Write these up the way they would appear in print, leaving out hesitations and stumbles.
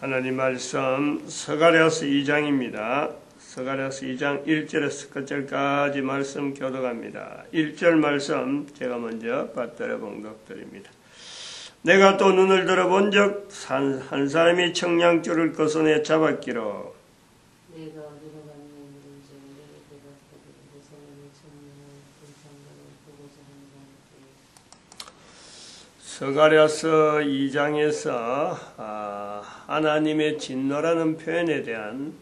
하나님 말씀 스가랴서 2장입니다. 스가랴서 2장 1절에서 끝절까지 말씀 교독합니다. 1절 말씀 제가 먼저 받들어 봉독드립니다. 내가 또 눈을 들어본 적 한 사람이 청량줄을 그 손에 잡았기로 스가랴서 2장에서 하나님의 진노라는 표현에 대한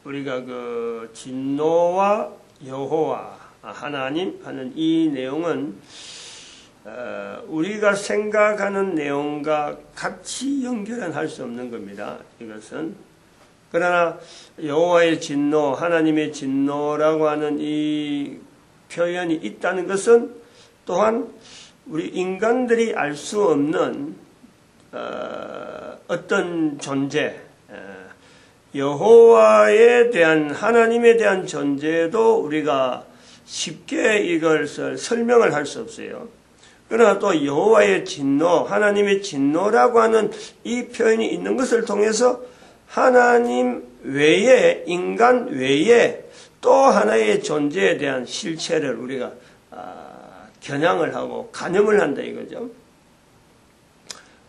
우리가 그 진노와 여호와 하나님 하는 이 내용은 우리가 생각하는 내용과 같이 연결은 할 수 없는 겁니다. 이것은 그러나 여호와의 진노, 하나님의 진노라고 하는 이 표현이 있다는 것은 또한 우리 인간들이 알 수 없는 어떤 존재, 여호와에 대한 하나님에 대한 존재도 우리가 쉽게 이것을 설명을 할 수 없어요. 그러나 또 여호와의 진노, 하나님의 진노라고 하는 이 표현이 있는 것을 통해서 하나님 외에, 인간 외에 또 하나의 존재에 대한 실체를 우리가 겨냥을 하고 가늠을 한다 이거죠.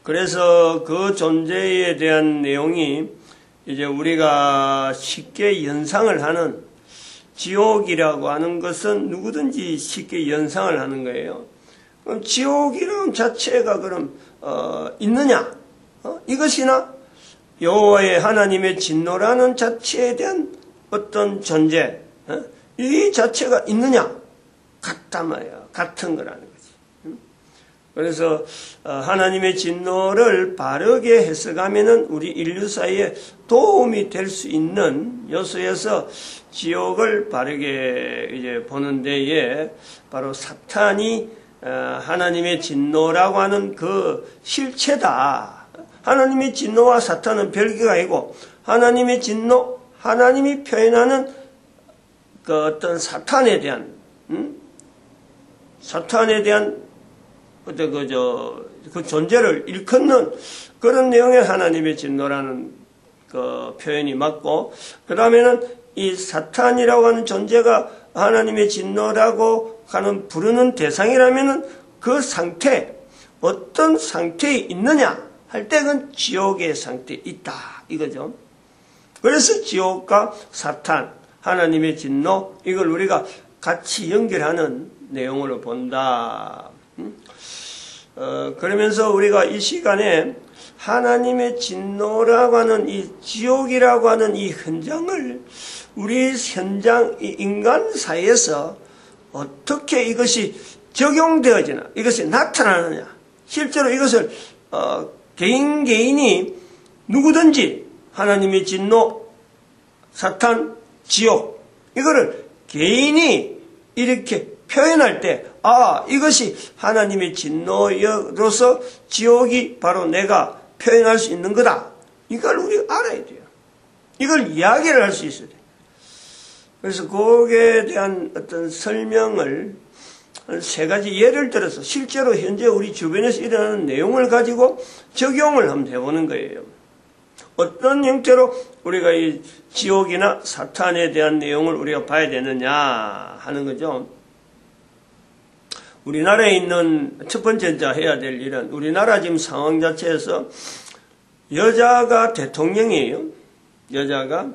그래서 그 존재에 대한 내용이 이제 우리가 쉽게 연상을 하는 지옥이라고 하는 것은 누구든지 쉽게 연상을 하는 거예요. 그럼 지옥이라는 자체가 그럼 있느냐? 이것이나 여호와의 하나님의 진노라는 자체에 대한 어떤 존재, 이 자체가 있느냐? 같단 말이야. 같은 거라는 거지. 그래서 하나님의 진노를 바르게 해석하면은 우리 인류 사이에 도움이 될 수 있는 요소에서 지옥을 바르게 이제 보는 데에 바로 사탄이 하나님의 진노라고 하는 그 실체다. 하나님의 진노와 사탄은 별개가 아니고 하나님의 진노, 하나님이 표현하는 그 어떤 사탄에 대한 그 존재를 일컫는 그런 내용의 하나님의 진노라는 그 표현이 맞고, 그 다음에는 이 사탄이라고 하는 존재가 하나님의 진노라고 하는 부르는 대상이라면은 그 상태, 어떤 상태에 있느냐 할 때 그건 지옥의 상태에 있다 이거죠. 그래서 지옥과 사탄, 하나님의 진노, 이걸 우리가 같이 연결하는 내용으로 본다. 그러면서 우리가 이 시간에 하나님의 진노라고 하는 이 지옥이라고 하는 이 현장을 우리 현장, 이 인간 사이에서 어떻게 이것이 적용되어지나, 이것이 나타나느냐, 실제로 이것을 개인이 누구든지 하나님의 진노, 사탄, 지옥, 이거를 개인이 이렇게 표현할 때, 이것이 하나님의 진노로서 지옥이 바로 내가 표현할 수 있는 거다. 이걸 우리 알아야 돼요. 이걸 이야기를 할 수 있어야 돼요. 그래서 거기에 대한 어떤 설명을 세 가지 예를 들어서 실제로 현재 우리 주변에서 일어나는 내용을 가지고 적용을 한번 해보는 거예요. 어떤 형태로 우리가 이 지옥이나 사탄에 대한 내용을 우리가 봐야 되느냐 하는 거죠. 우리나라에 있는 첫 번째 해야 될 일은 우리나라 지금 상황 자체에서 여자가 대통령이에요. 여자가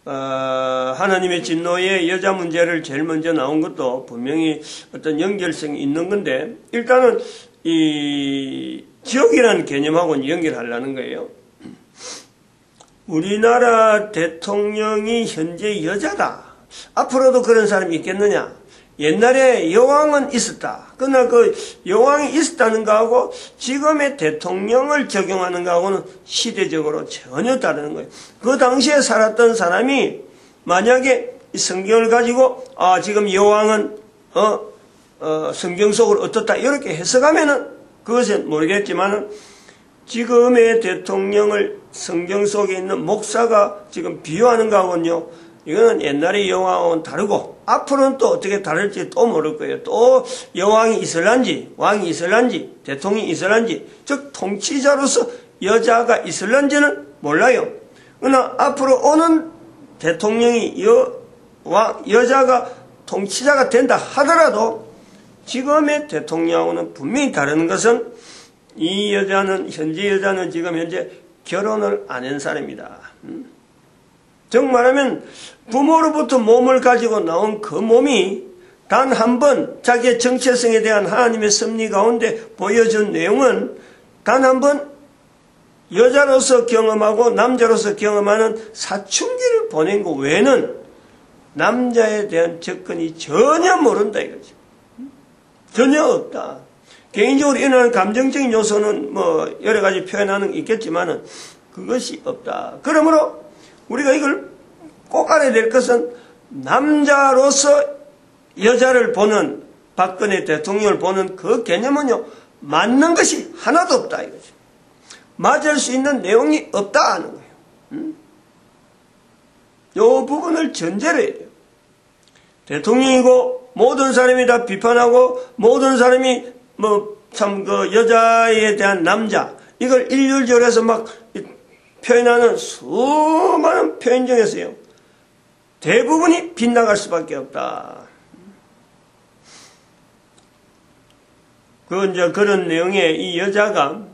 하나님의 진노에 여자 문제를 제일 먼저 나온 것도 분명히 어떤 연결성이 있는 건데, 일단은 이 지옥이라는 개념하고는 연결하려는 거예요. 우리나라 대통령이 현재 여자다. 앞으로도 그런 사람이 있겠느냐? 옛날에 여왕은 있었다. 그러나 그 여왕이 있었다는 거하고 지금의 대통령을 적용하는 거하고는 시대적으로 전혀 다른 거예요. 그 당시에 살았던 사람이 만약에 이 성경을 가지고 지금 여왕은 성경 속으로 어떻다 이렇게 해석하면은 그것은 모르겠지만은 지금의 대통령을 성경 속에 있는 목사가 지금 비유하는 거하고는요 이거는 옛날의 여왕은 다르고 앞으로는 또 어떻게 다를지 또 모를 거예요. 또 여왕이 있을란지 왕이 있을란지 대통령이 있을란지 즉 통치자로서 여자가 있을란지는 몰라요. 그러나 앞으로 오는 대통령이 여자가 통치자가 된다 하더라도 지금의 대통령하고는 분명히 다른 것은 이 여자는 현재 여자는 지금 현재 결혼을 안 한 사람이다. 정말하면 부모로부터 몸을 가지고 나온 그 몸이 단 한 번 자기의 정체성에 대한 하나님의 섭리 가운데 보여준 내용은 단 한 번 여자로서 경험하고 남자로서 경험하는 사춘기를 보낸 것 외에는 남자에 대한 접근이 전혀 모른다 이거죠. 전혀 없다. 개인적으로 일어나는 감정적인 요소는 뭐 여러 가지 표현하는 게 있겠지만은 그것이 없다. 그러므로 우리가 이걸 꼭 알아야 될 것은 남자로서 여자를 보는 박근혜 대통령을 보는 그 개념은요 맞는 것이 하나도 없다 이거죠. 맞을 수 있는 내용이 없다 하는 거예요. 이 부분을 전제로 해야 돼요. 대통령이고 모든 사람이 다 비판하고 모든 사람이 참 그 여자에 대한 남자 이걸 일률적으로 해서 막 표현하는 수많은 표현 중에서요 대부분이 빗나갈 수밖에 없다. 이제 그런 내용의 이 여자가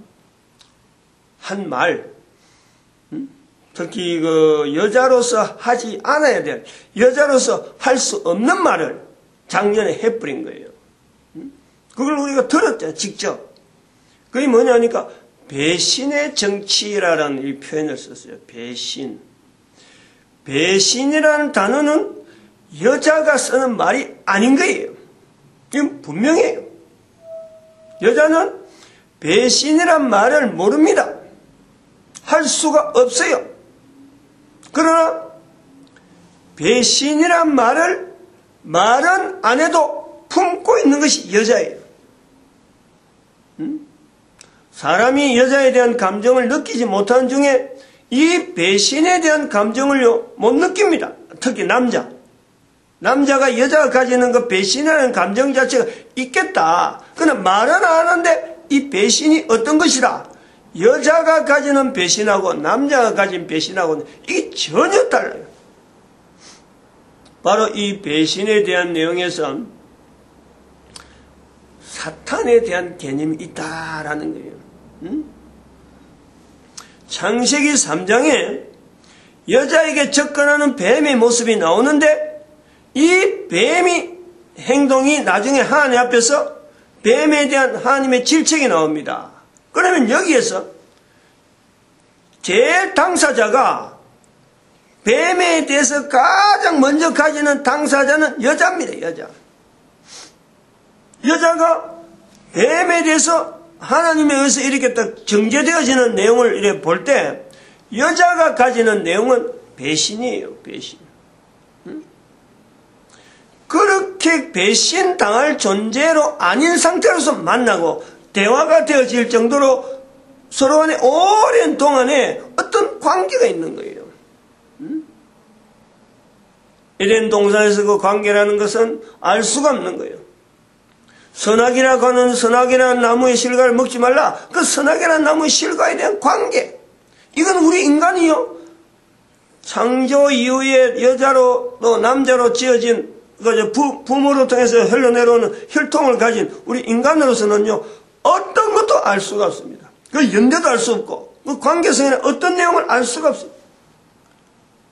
한 말, 특히 그 여자로서 하지 않아야 될, 여자로서 할 수 없는 말을 작년에 해버린 거예요. 그걸 우리가 들었죠, 직접. 그게 뭐냐니까 배신의 정치라는 이 표현을 썼어요. 배신. 배신이라는 단어는 여자가 쓰는 말이 아닌 거예요. 이건 분명해요. 여자는 배신이란 말을 모릅니다. 할 수가 없어요. 그러나 배신이란 말은 안 해도 품고 있는 것이 여자예요. 사람이 여자에 대한 감정을 느끼지 못하는 중에 이 배신에 대한 감정을요 못 느낍니다. 특히 남자가 여자가 가지는 그 배신이라는 감정 자체가 있겠다. 그러나 말은 안 하는데 이 배신이 어떤 것이라 여자가 가지는 배신하고 남자가 가진 배신하고는 이게 전혀 달라요. 바로 이 배신에 대한 내용에서 사탄에 대한 개념이 있다라는 거예요. 창세기 3장에 여자에게 접근하는 뱀의 모습이 나오는데 이 뱀이 행동이 나중에 하나님 앞에서 뱀에 대한 하나님의 질책이 나옵니다. 그러면 여기에서 제일 당사자가 뱀에 대해서 가장 먼저 가지는 당사자는 여자입니다. 여자가 뱀에 대해서 하나님에 의해서 이렇게 딱 정제되어지는 내용을 이렇게 볼 때 여자가 가지는 내용은 배신이에요. 배신. 그렇게 배신당할 존재로 아닌 상태로서 만나고 대화가 되어질 정도로 서로 간에 오랜 동안에 어떤 관계가 있는 거예요. 에덴 동산에서 그 관계라는 것은 알 수가 없는 거예요. 선악이라고 하는 선악이라는 나무의 실과를 먹지 말라. 그 선악이라는 나무의 실과에 대한 관계. 이건 우리 인간이요. 창조 이후에 여자로 또 남자로 지어진 부모로 통해서 흘러내려오는 혈통을 가진 우리 인간으로서는요. 어떤 것도 알 수가 없습니다. 그 연대도 알 수 없고 그 관계성에는 어떤 내용을 알 수가 없어요.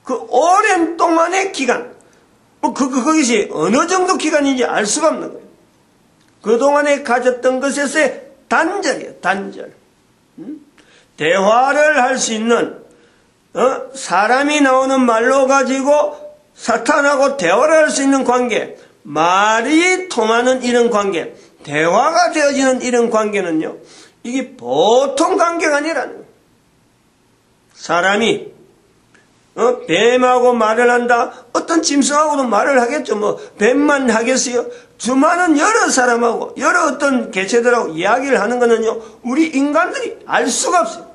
그 오랜 동안의 기간 그것이 어느 정도 기간인지 알 수가 없는 거예요. 그동안에 가졌던 것에서의 단절이에요. 단절. 대화를 할 수 있는 사람이 나오는 말로 가지고 사탄하고 대화를 할 수 있는 관계, 말이 통하는 이런 관계, 대화가 되어지는 이런 관계는요, 이게 보통 관계가 아니라는 거예요. 사람이 뱀하고 말을 한다. 어떤 짐승하고도 말을 하겠죠. 뱀만 하겠어요. 수많은 여러 사람하고 여러 어떤 개체들하고 이야기를 하는 거는요, 우리 인간들이 알 수가 없어요.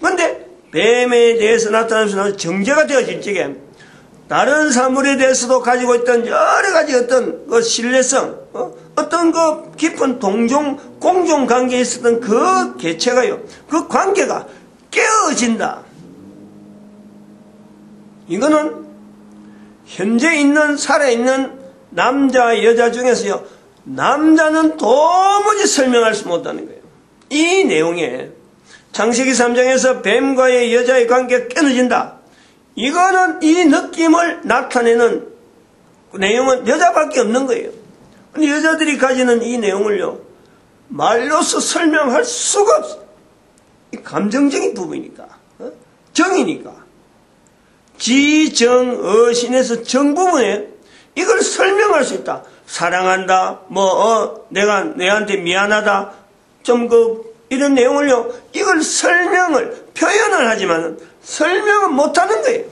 그런데 뱀에 대해서 나타나면서 정제가 되어질 적에 다른 사물에 대해서도 가지고 있던 여러 가지 어떤 그 신뢰성, 어떤 그 깊은 공종 관계에 있었던 그 개체가요, 그 관계가 깨어진다. 이거는 현재 살아있는 남자, 여자 중에서요, 남자는 도무지 설명할 수 못하는 거예요. 이 내용에 창세기 3장에서 뱀과의 여자의 관계가 끊어진다. 이거는 이 느낌을 나타내는 내용은 여자밖에 없는 거예요. 근데 여자들이 가지는 이 내용을요, 말로서 설명할 수가 없어요. 감정적인 부분이니까, 정이니까. 지정어신에서 정 부분에 이걸 설명할 수 있다. 사랑한다, 내가 내한테 미안하다, 이런 내용을요, 이걸 표현을 하지만 설명은 못하는 거예요.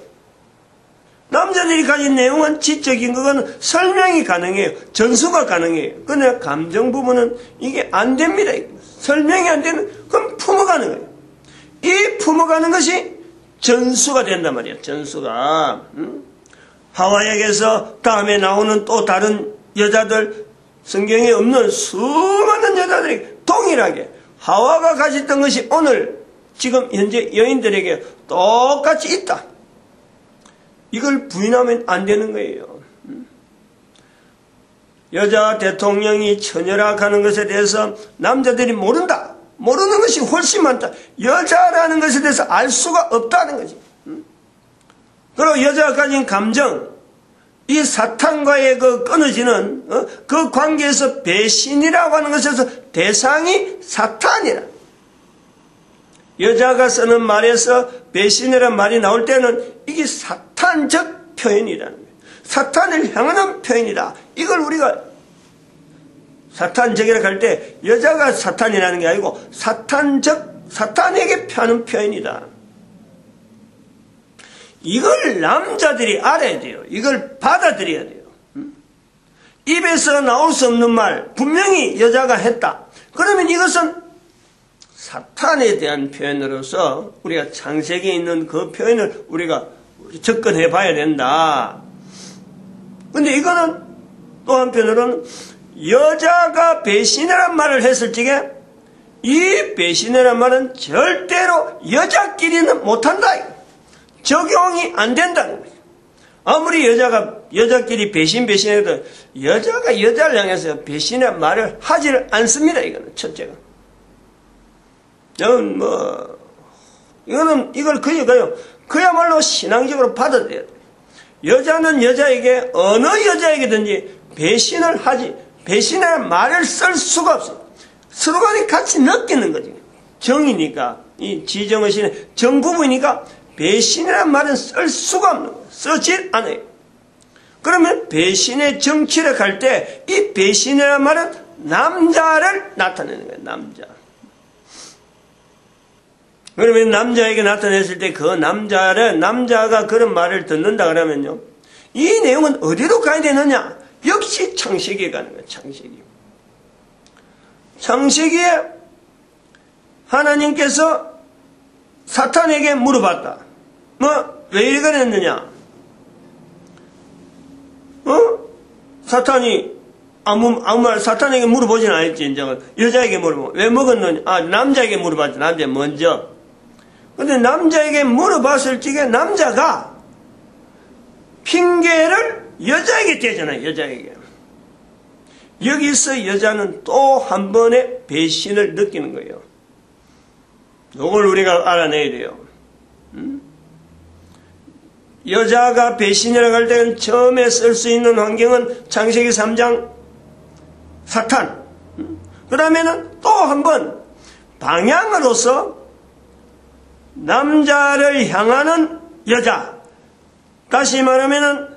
남자들이 가진 내용은 지적인 그거는 설명이 가능해요. 전수가 가능해요. 그러나 감정 부분은 이게 안 됩니다. 설명이 안 되는, 그럼 품어가는 거예요. 이 품어가는 것이 전수가 된단 말이에요. 전수가. 하와에게서 다음에 나오는 또 다른 여자들, 성경에 없는 수많은 여자들이 동일하게 하와가 가졌던 것이 오늘 지금 현재 여인들에게 똑같이 있다. 이걸 부인하면 안 되는 거예요. 여자 대통령이 처녀락하는 것에 대해서 남자들이 모른다. 모르는 것이 훨씬 많다. 여자라는 것에 대해서 알 수가 없다는 거지. 그리고 여자가 가진 감정, 이 사탄과의 그 끊어지는 그 관계에서 배신이라고 하는 것에서 대상이 사탄이라. 여자가 쓰는 말에서 배신이라는 말이 나올 때는 이게 사탄적 표현이라는 거예요. 사탄을 향하는 표현이다. 이걸 우리가 사탄적이라고 할 때 여자가 사탄이라는 게 아니고 사탄에게 하는 표현이다. 이걸 남자들이 알아야 돼요. 이걸 받아들여야 돼요. 입에서 나올 수 없는 말, 분명히 여자가 했다. 그러면 이것은 사탄에 대한 표현으로서 우리가 창세기에 있는 그 표현을 우리가 접근해 봐야 된다. 근데 이거는 또 한편으로는 여자가 배신이란 말을 했을 적에 이 배신이란 말은 절대로 여자끼리는 못한다. 적용이 안 된다는 거예요. 아무리 여자끼리 배신해도 여자가 여자를 향해서 배신의 말을 하지를 않습니다. 이거는 첫째가. 저는 이걸 그야말로 신앙적으로 받아들여야 돼요. 여자는 여자에게, 어느 여자에게든지 배신의 말을 쓸 수가 없어요. 서로 간에 같이 느끼는 거지. 정이니까, 이 지정의신의 정 부분이니까 배신이라는 말은 쓸 수가 없는 거예요. 쓰질 않아요. 그러면 배신의 정치를 할 때 이 배신이라는 말은 남자를 나타내는 거예요. 남자. 그러면 남자에게 나타냈을 때 그 남자가 그런 말을 듣는다 그러면요, 이 내용은 어디로 가야 되느냐? 역시 창세기에 가는 거예요. 창세기에 하나님께서 사탄에게 물어봤다. 왜 이래 그랬느냐? 사탄이 아무 말 사탄에게 물어보진 않았지. 이제 여자에게 물어보고 왜 먹었느냐? 남자에게 물어봤지. 남자 먼저. 근데 남자에게 물어봤을 적에 남자가 핑계를 여자에게 대잖아요. 여자에게. 여기서 여자는 또 한 번의 배신을 느끼는 거예요. 이걸 우리가 알아내야 돼요. 여자가 배신이라고 할 때는 처음에 쓸 수 있는 환경은 창세기 3장 사탄. 그 다음에는 또 한 번 방향으로서 남자를 향하는 여자. 다시 말하면은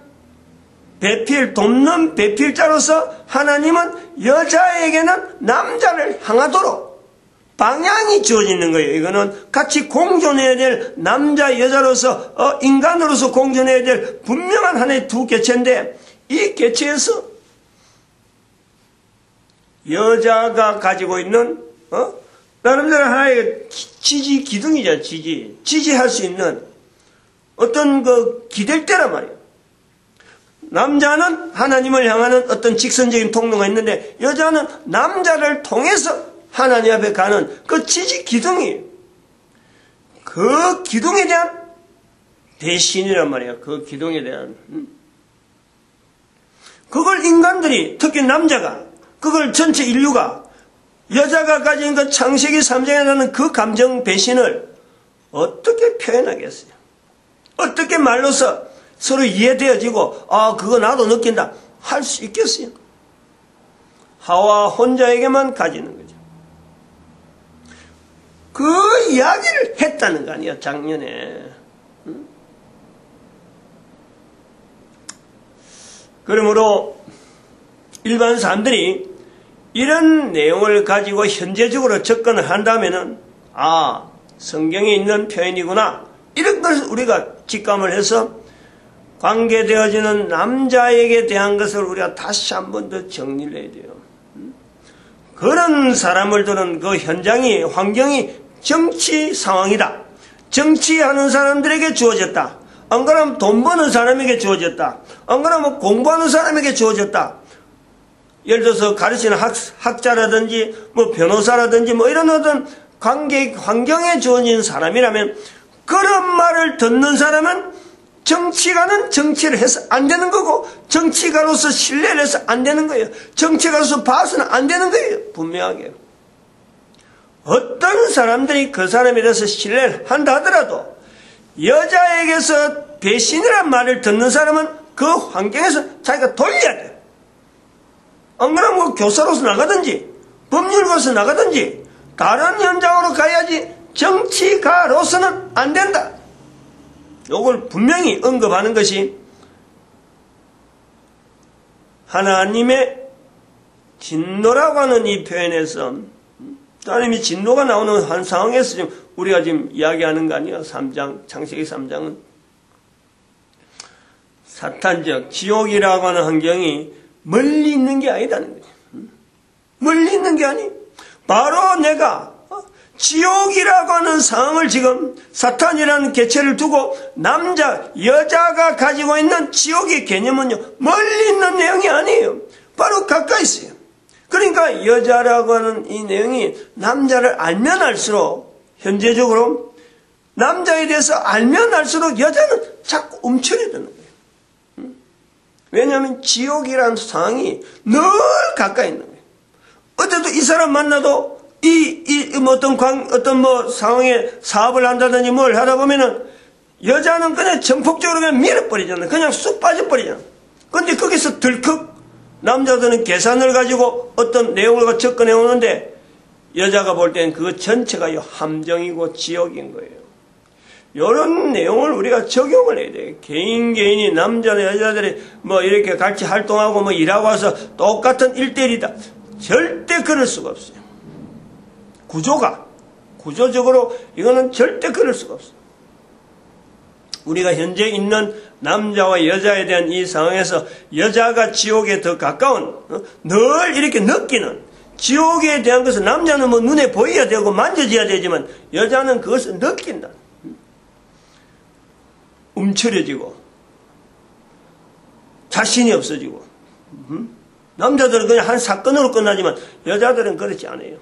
돕는 배필자로서 하나님은 여자에게는 남자를 향하도록 방향이 주어지는 거예요. 이거는 같이 공존해야 될 남자, 여자로서, 인간으로서 공존해야 될 분명한 하나의 두 개체인데, 이 개체에서 여자가 가지고 있는, 나름대로 하나의 기둥이잖아, 지지할 수 있는 어떤 기댈 때란 말이에요. 남자는 하나님을 향하는 어떤 직선적인 통로가 있는데 여자는 남자를 통해서 하나님 앞에 가는 그 지지 기둥이에요. 그 기둥에 대한 대신이란 말이에요. 그 기둥에 대한. 그걸 인간들이, 특히 남자가, 그걸 전체 인류가 여자가 가진 그 창세기 3장에 나는 그 감정 배신을 어떻게 표현하겠어요? 어떻게 말로서 서로 이해되어지고 그거 나도 느낀다 할 수 있겠어요? 하와 혼자에게만 가지는 거죠. 그 이야기를 했다는 거 아니에요, 작년에. 그러므로 일반 사람들이 이런 내용을 가지고 현재적으로 접근을 한다면은 성경에 있는 표현이구나 이런 것을 우리가 직감을 해서 관계되어지는 남자에게 대한 것을 우리가 다시 한 번 더 정리를 해야 돼요. 그런 사람을 두는 그 현장이 환경이 정치 상황이다. 정치하는 사람들에게 주어졌다. 안 그러면 돈 버는 사람에게 주어졌다. 안 그러면 공부하는 사람에게 주어졌다. 예를 들어서 가르치는 학자라든지 변호사라든지 이런 어떤 환경에 주어진 사람이라면 그런 말을 듣는 사람은 정치가는 정치를 해서 안 되는 거고 정치가로서 신뢰를 해서 안 되는 거예요. 정치가로서 봐서는 안 되는 거예요. 분명하게. 어떤 사람들이 그 사람에 대해서 신뢰를 한다 하더라도 여자에게서 배신이란 말을 듣는 사람은 그 환경에서 자기가 돌려야 돼요. 안 그러면 교사로서 나가든지 법률가로서 나가든지 다른 현장으로 가야지 정치가로서는 안 된다. 이걸 분명히 언급하는 것이 하나님의 진노라고 하는 이 표현에서 하나님이 진노가 나오는 한 상황에서 지금 우리가 지금 이야기하는 거 아니에요? 3장, 창세기 3장은 사탄적 지옥이라고 하는 환경이 멀리 있는 게 아니다는 거죠. 멀리 있는 게 아니. 바로 내가 지옥이라고 하는 상황을 지금 사탄이라는 개체를 두고 여자가 가지고 있는 지옥의 개념은요, 멀리 있는 내용이 아니에요. 바로 가까이 있어요. 그러니까 여자라고 하는 이 내용이 남자를 알면 알수록 현재적으로 남자에 대해서 알면 알수록 여자는 자꾸 움츠려드는 거예요. 왜냐하면 지옥이라는 상황이 늘 가까이 있는 거예요. 어제도 이 사람 만나도 어떤 상황에 사업을 한다든지 뭘 하다 보면은 여자는 그냥 전폭적으로 그냥 밀어버리잖아요. 그냥 쑥 빠져버리잖아요. 근데 거기서 덜컥 남자들은 계산을 가지고 어떤 내용을 접근해 오는데 여자가 볼 때는 그 전체가 함정이고 지옥인 거예요. 이런 내용을 우리가 적용을 해야 돼요. 개인이 남자나 여자들이 이렇게 같이 활동하고 일하고 와서 똑같은 1대1이다. 절대 그럴 수가 없어요. 구조적으로 이거는 절대 그럴 수가 없어요. 우리가 현재 있는 남자와 여자에 대한 이 상황에서 여자가 지옥에 더 가까운 늘 이렇게 느끼는 지옥에 대한 것은 남자는 눈에 보여야 되고 만져져야 되지만 여자는 그것을 느낀다. 움츠려지고 자신이 없어지고 남자들은 그냥 한 사건으로 끝나지만 여자들은 그렇지 않아요.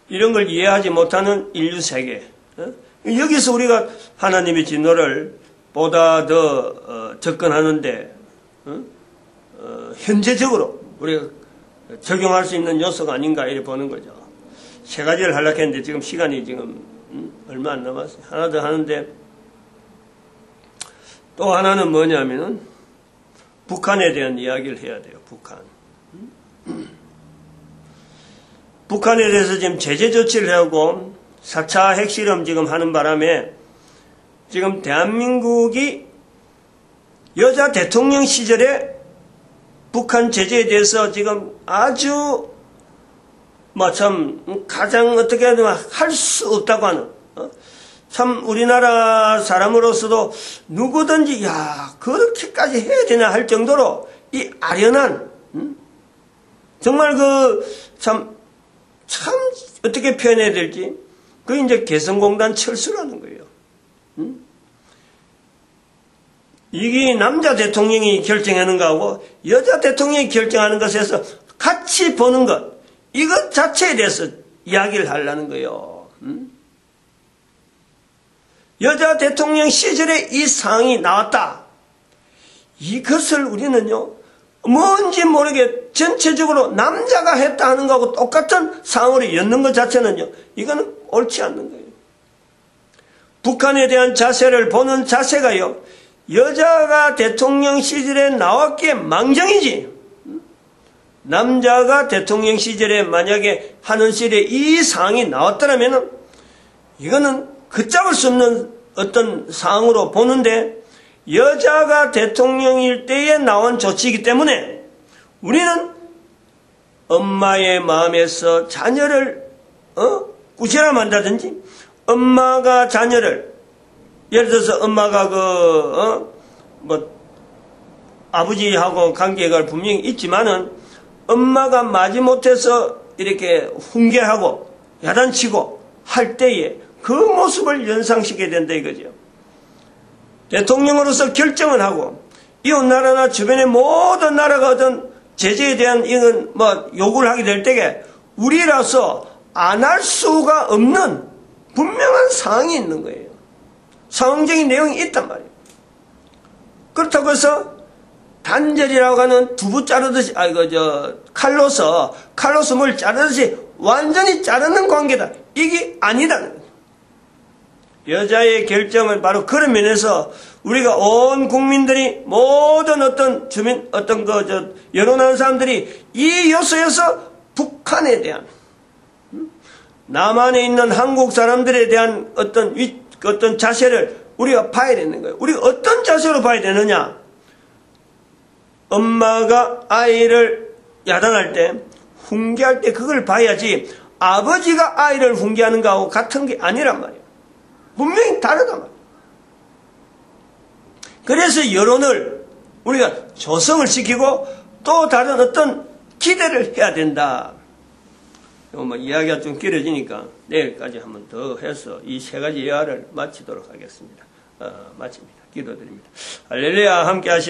이런 걸 이해하지 못하는 인류 세계. 여기서 우리가 하나님의 진노를 보다 더 접근하는데 현재적으로 우리가 적용할 수 있는 요소가 아닌가 이렇게 보는 거죠. 세 가지를 하려고 했는데 지금 시간이 지금 얼마 안 남았어요. 하나 더 하는데 또 하나는 뭐냐면은 북한에 대한 이야기를 해야 돼요. 북한에 대해서 지금 제재 조치를 하고 4차 핵실험 지금 하는 바람에 지금 대한민국이 여자 대통령 시절에 북한 제재에 대해서 지금 아주 가장 어떻게 할 수 없다고 하는 참 우리나라 사람으로서도 누구든지 그렇게까지 해야 되나 할 정도로 이 아련한 정말 참 어떻게 표현해야 될지 그게 이제 개성공단 철수라는 거예요. 이게 남자 대통령이 결정하는 거하고 여자 대통령이 결정하는 것에서 같이 보는 것, 이것 자체에 대해서 이야기를 하려는 거예요. 여자 대통령 시절에 이 사항이 나왔다. 이것을 우리는요, 뭔지 모르게 전체적으로 남자가 했다 하는 거하고 똑같은 상황으로 엮는 것 자체는요, 이거는 옳지 않는 거예요. 북한에 대한 자세를 보는 자세가요, 여자가 대통령 시절에 나왔기에 망정이지, 남자가 대통령 시절에 만약에 하는 시절에 이 사항이 나왔더라면 이거는 걷잡을 수 없는 어떤 사항으로 보는데, 여자가 대통령일 때에 나온 조치이기 때문에 우리는 엄마의 마음에서 자녀를 꾸지람한다든지, 엄마가 자녀를, 예를 들어서 엄마가 아버지하고 관계가 분명히 있지만은 엄마가 마지못해서 이렇게 훈계하고 야단치고 할 때에 그 모습을 연상시켜야 된다 이거죠. 대통령으로서 결정을 하고 이웃 나라나 주변의 모든 나라가 어떤 제재에 대한 이건 요구를 하게 될 때에 우리라서 안 할 수가 없는 분명한 사항이 있는 거예요. 상황적인 내용이 있단 말이에요. 그렇다고 해서 단절이라고 하는 두부 자르듯이, 칼로서 뭘 자르듯이 완전히 자르는 관계다. 이게 아니다는 거예요. 여자의 결정은 바로 그런 면에서 우리가 온 국민들이 모든 어떤 주민, 여론하는 사람들이 이 요소에서 북한에 대한, 남한에 있는 한국 사람들에 대한 어떤 자세를 우리가 봐야 되는 거예요. 우리가 어떤 자세로 봐야 되느냐? 엄마가 아이를 야단할 때, 훈계할 때 그걸 봐야지, 아버지가 아이를 훈계하는 거하고 같은 게 아니란 말이에요. 분명히 다르단 말이에요. 그래서 여론을 우리가 조성을 시키고 또 다른 어떤 기대를 해야 된다. 이야기가 좀 길어지니까 내일까지 한번 더 해서 이 세 가지 예화를 마치도록 하겠습니다. 마칩니다. 기도드립니다. 할렐루야. 함께 하시면